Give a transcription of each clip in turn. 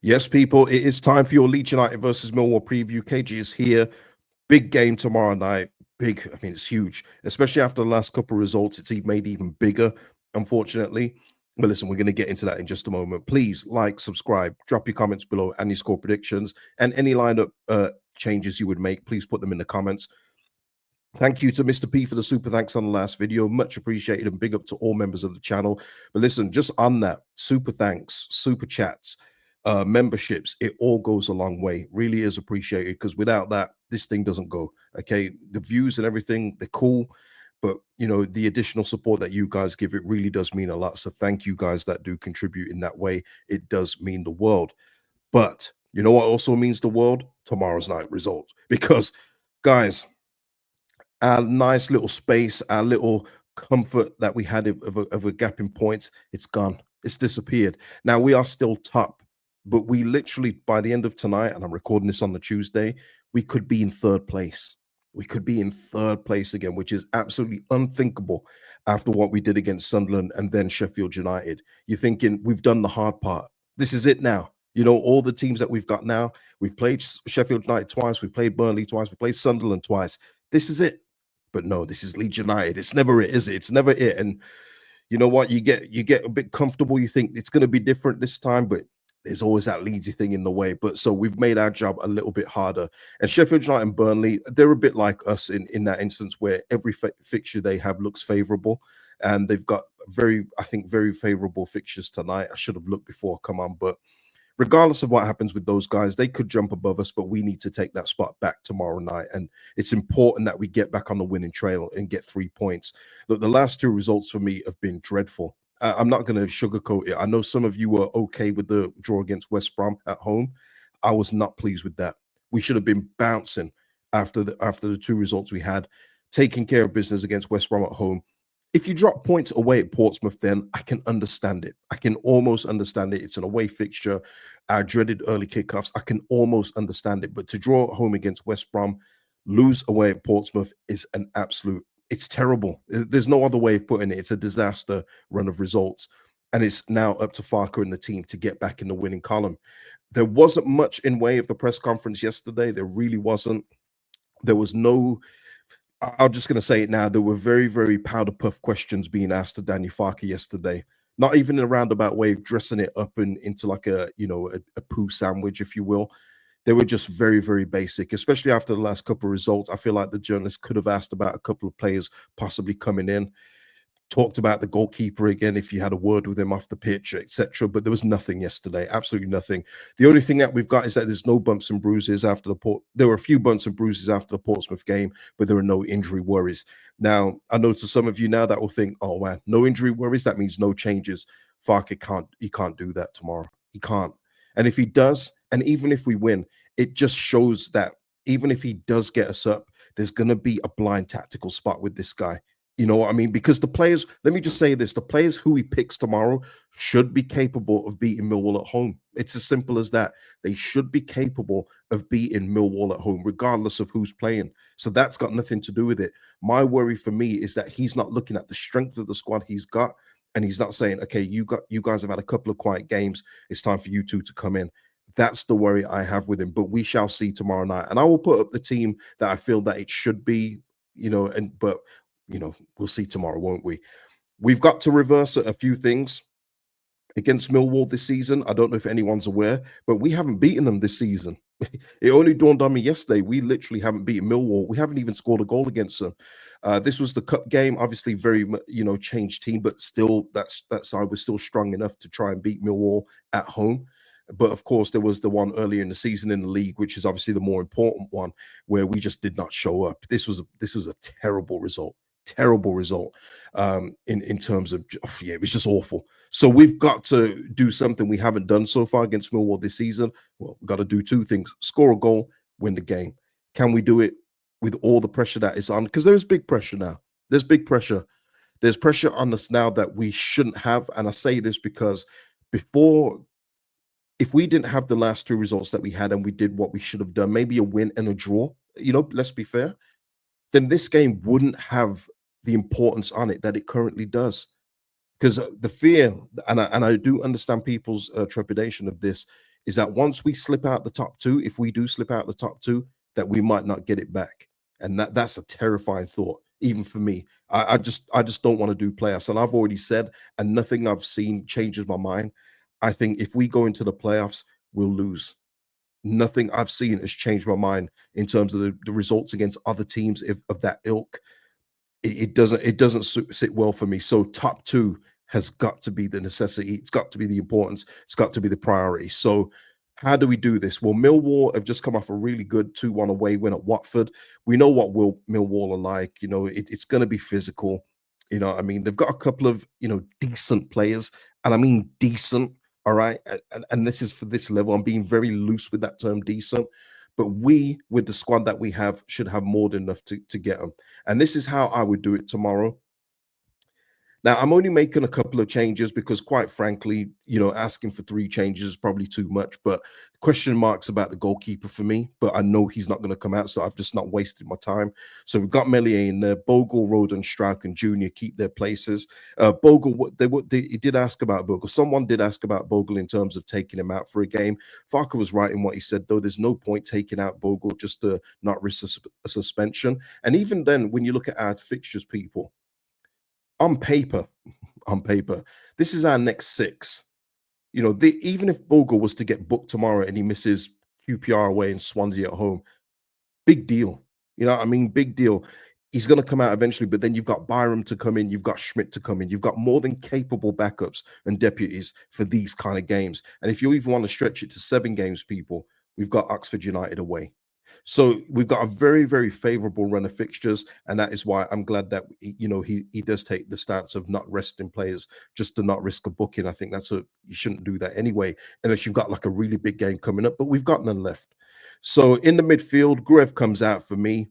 Yes, people, it is time for your Leeds United versus Millwall preview. KG is here. Big game tomorrow night. Big, I mean, it's huge, especially after the last couple of results. It's made even bigger, unfortunately. But listen, we're going to get into that in just a moment. Please like, subscribe, drop your comments below and your score predictions and any lineup changes you would make. Please put them in the comments. Thank you to Mr. P for the super thanks on the last video. Much appreciated, and big up to all members of the channel. But listen, just on that, super thanks, super chats, memberships, it all goes a long way. Really is appreciated, because without that, this thing doesn't go. Okay, the views and everything, they're cool, but you know, the additional support that you guys give, it really does mean a lot. So thank you guys that do contribute in that way. It does mean the world. But you know what also means the world? Tomorrow's night result. Because guys, our nice little space, our little comfort that we had of a gap in points, it's gone. It's disappeared. Now we are still top, but we literally, by the end of tonight, and I'm recording this on the Tuesday, we could be in third place. We could be in third place again, which is absolutely unthinkable after what we did against Sunderland and then Sheffield United. You're thinking, we've done the hard part. This is it now. You know, all the teams that we've got now, we've played Sheffield United twice, we've played Burnley twice, we've played Sunderland twice. This is it. But no, this is Leeds United. It's never it, is it? It's never it. And you know what? You get a bit comfortable. You think it's going to be different this time, but there's always that Leedsy thing in the way. But so we've made our job a little bit harder. And Sheffield United and Burnley, they're a bit like us in that instance, where every fixture they have looks favourable, and they've got I think, very favourable fixtures tonight. I should have looked before. Come on, but regardless of what happens with those guys, they could jump above us, but we need to take that spot back tomorrow night. And it's important that we get back on the winning trail and get 3 points. Look, the last two results for me have been dreadful. I'm not going to sugarcoat it. I know some of you were okay with the draw against West Brom at home. I was not pleased with that. We should have been bouncing after the two results we had, taking care of business against West Brom at home. If you drop points away at Portsmouth, then I can understand it. I can almost understand it. It's an away fixture, our dreaded early kickoffs. I can almost understand it. But to draw at home against West Brom, lose away at Portsmouth is an absolute, it's terrible. There's no other way of putting it. It's a disaster run of results. And it's now up to Farker and the team to get back in the winning column. There wasn't much in way of the press conference yesterday. There really wasn't. There was no, I'm just going to say it now. There were very, very powder puff questions being asked to Danny Farker yesterday. Not even in a roundabout way of dressing it up into like a poo sandwich, if you will. They were just very, very basic, especially after the last couple of results. I feel like the journalists could have asked about a couple of players possibly coming in. Talked about the goalkeeper again, if you had a word with him off the pitch, etc. But there was nothing yesterday, absolutely nothing. The only thing that we've got is that there's no bumps and bruises after there were a few bumps and bruises after the Portsmouth game, but there are no injury worries. Now, I know to some of you now that will think, oh man, no injury worries, that means no changes. Farke can't do that tomorrow. He can't. And if he does, and even if we win, it just shows that even if he does get us up, there's going to be a blind tactical spot with this guy. You know what I mean? Because the players, let me just say this, the players who he picks tomorrow should be capable of beating Millwall at home. It's as simple as that. They should be capable of beating Millwall at home, regardless of who's playing. So that's got nothing to do with it. My worry for me is that he's not looking at the strength of the squad he's got, and he's not saying, okay, you guys have had a couple of quiet games. It's time for you two to come in. That's the worry I have with him. But we shall see tomorrow night. And I will put up the team that I feel that it should be, but we'll see tomorrow, won't we? We've got to reverse a few things against Millwall this season. I don't know if anyone's aware, but we haven't beaten them this season. It only dawned on me yesterday. We literally haven't beaten Millwall. We haven't even scored a goal against them. This was the cup game, obviously very, changed team, but still that side was still strong enough to try and beat Millwall at home. But of course, there was the one earlier in the season in the league, which is obviously the more important one, where we just did not show up. This was a terrible result. Terrible result in terms of, it was just awful. So we've got to do something we haven't done so far against Millwall this season. Well, we've got to do two things: score a goal, win the game. Can we do it with all the pressure that is on? Because there is big pressure now. There's big pressure. There's pressure on us now that we shouldn't have. And I say this because if we didn't have the last two results that we had and we did what we should have done, maybe a win and a draw, let's be fair, then this game wouldn't have the importance on it that it currently does. Because the fear, and I do understand people's trepidation of this, is that once we slip out the top two, if we do slip out the top two, that we might not get it back. And that's a terrifying thought, even for me. I just don't want to do playoffs. And I've already said, and nothing I've seen changes my mind. I think if we go into the playoffs, we'll lose. Nothing I've seen has changed my mind in terms of the results against other teams of that ilk. It doesn't sit well for me. So top two has got to be the necessity. It's got to be the importance. It's got to be the priority. So how do we do this? Well, Millwall have just come off a really good 2-1 away win at Watford. We know what Millwall are like. It's going to be physical. I mean, they've got a couple of decent players, and I mean decent. All right, and this is for this level. I'm being very loose with that term, decent. But we, with the squad that we have, should have more than enough to get them. And this is how I would do it tomorrow. Now, I'm only making a couple of changes because, quite frankly, asking for 3 changes is probably too much. But question marks about the goalkeeper for me. But I know he's not going to come out, so I've just not wasted my time. So we've got Melier in there. Bogle, Roden, Strauch, and Junior keep their places. Bogle, he did ask about Bogle. Someone did ask about Bogle in terms of taking him out for a game. Farker was right in what he said, though. There's no point taking out Bogle just to not risk a suspension. And even then, when you look at our fixtures, people, on paper, this is our next 6. Even if Bogle was to get booked tomorrow and he misses QPR away and Swansea at home, big deal. You know what I mean? Big deal. He's going to come out eventually, but then you've got Byram to come in, you've got Schmidt to come in, you've got more than capable backups and deputies for these kind of games. And if you even want to stretch it to 7 games, people, we've got Oxford United away. So we've got a very, very favorable run of fixtures, and that is why I'm glad that he does take the stance of not resting players just to not risk a booking. I think you shouldn't do that anyway, unless you've got like a really big game coming up. But we've got none left. So in the midfield, Gruev comes out for me.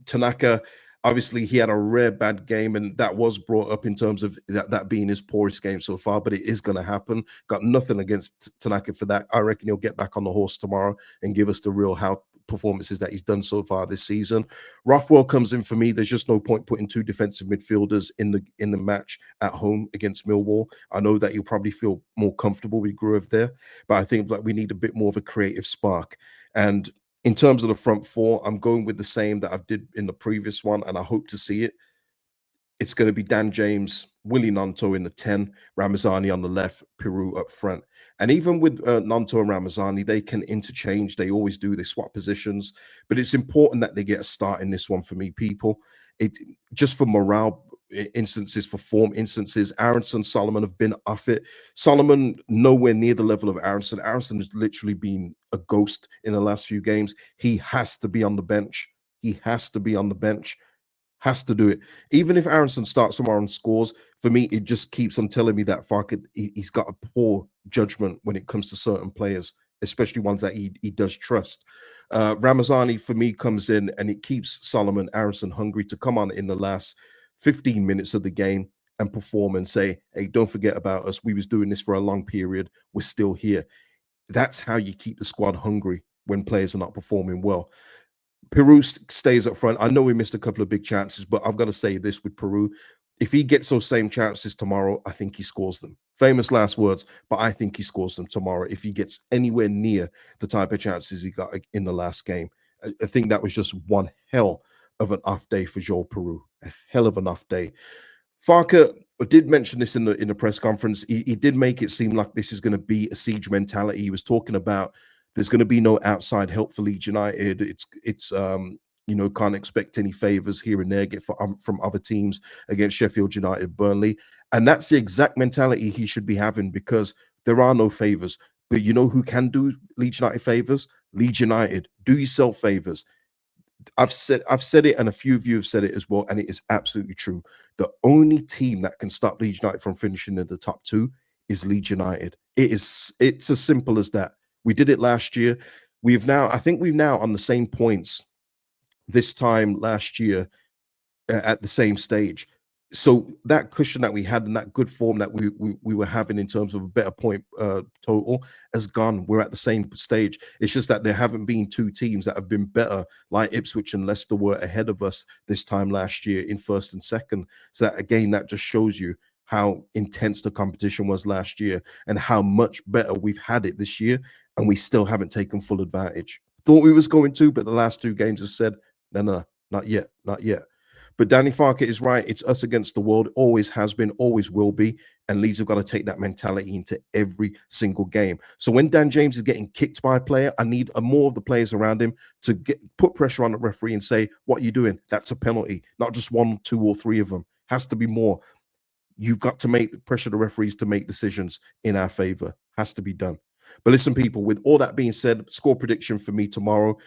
Tanaka, obviously, he had a rare bad game, and that was brought up in terms of that being his poorest game so far, but it is going to happen. Got nothing against Tanaka for that. I reckon he'll get back on the horse tomorrow and give us the real how performances that he's done so far this season. Rothwell comes in for me. There's just no point putting 2 defensive midfielders in the match at home against Millwall. I know that you'll probably feel more comfortable with Gruev there, but I think we need a bit more of a creative spark. And in terms of the front 4, I'm going with the same that I did in the previous one, and I hope to see it. It's going to be Dan James, Willie Nanto in the 10, Ramazani on the left, Peru up front. And even with Nanto and Ramazani, they can interchange. They always do. They swap positions. But it's important that they get a start in this one for me, people. It just for morale instances, for form instances, Aronson, Solomon have been off it. Solomon nowhere near the level of Aronson. Aronson has literally been a ghost in the last few games. He has to be on the bench. He has to be on the bench. Has to do it. Even if Aronson starts tomorrow and scores, for me, it just keeps on telling me that he's got a poor judgment when it comes to certain players, especially ones that he does trust. Ramazani, for me, comes in and it keeps Solomon Aronson hungry to come on in the last 15 minutes of the game and perform and say, hey, don't forget about us. We was doing this for a long period. We're still here. That's how you keep the squad hungry when players are not performing well. Peru stays up front. I know we missed a couple of big chances, but I've got to say this with Peru. If he gets those same chances tomorrow, I think he scores them. Famous last words, but I think he scores them tomorrow if he gets anywhere near the type of chances he got in the last game. I think that was just one hell of an off day for Joel Peru. A hell of an off day. Farker did mention this in the press conference. He did make it seem like this is going to be a siege mentality. He was talking about there's going to be no outside help for Leeds United. It's can't expect any favors here and there from other teams against Sheffield United, Burnley, and that's the exact mentality he should be having because there are no favors. But you know who can do Leeds United favors? Leeds United. Do yourself favors. I've said it, and a few of you have said it as well, and it is absolutely true. The only team that can stop Leeds United from finishing in the top 2 is Leeds United. It's as simple as that. We did it last year. I think we've now on the same points this time last year at the same stage. So that cushion that we had and that good form that we were having in terms of a better point total has gone. We're at the same stage. It's just that there haven't been 2 teams that have been better, like Ipswich and Leicester were ahead of us this time last year in first and second. So that again, that just shows you how intense the competition was last year and how much better we've had it this year, and we still haven't taken full advantage. Thought we was going to, but the last two games have said, no, no, not yet, not yet. But Danny Farker is right. It's us against the world. Always has been, always will be. And Leeds have got to take that mentality into every single game. So when Dan James is getting kicked by a player, I need more of the players around him to put pressure on the referee and say, what are you doing? That's a penalty. Not just one, two, or three of them. Has to be more. You've got to pressure the referees to make decisions in our favor. Has to be done. But listen, people, with all that being said, score prediction for me tomorrow,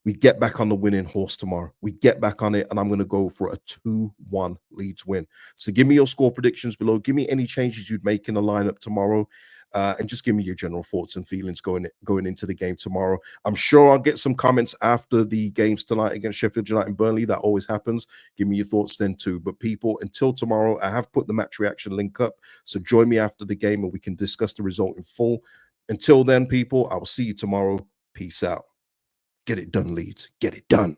we get back on the winning horse tomorrow. We get back on it, and I'm going to go for a 2-1 Leeds win. So give me your score predictions below. Give me any changes you'd make in the lineup tomorrow. And just give me your general thoughts and feelings going into the game tomorrow. I'm sure I'll get some comments after the games tonight against Sheffield United and Burnley. That always happens. Give me your thoughts then too. But people, until tomorrow, I have put the match reaction link up. So join me after the game and we can discuss the result in full. Until then, people, I will see you tomorrow. Peace out. Get it done, Leeds. Get it done.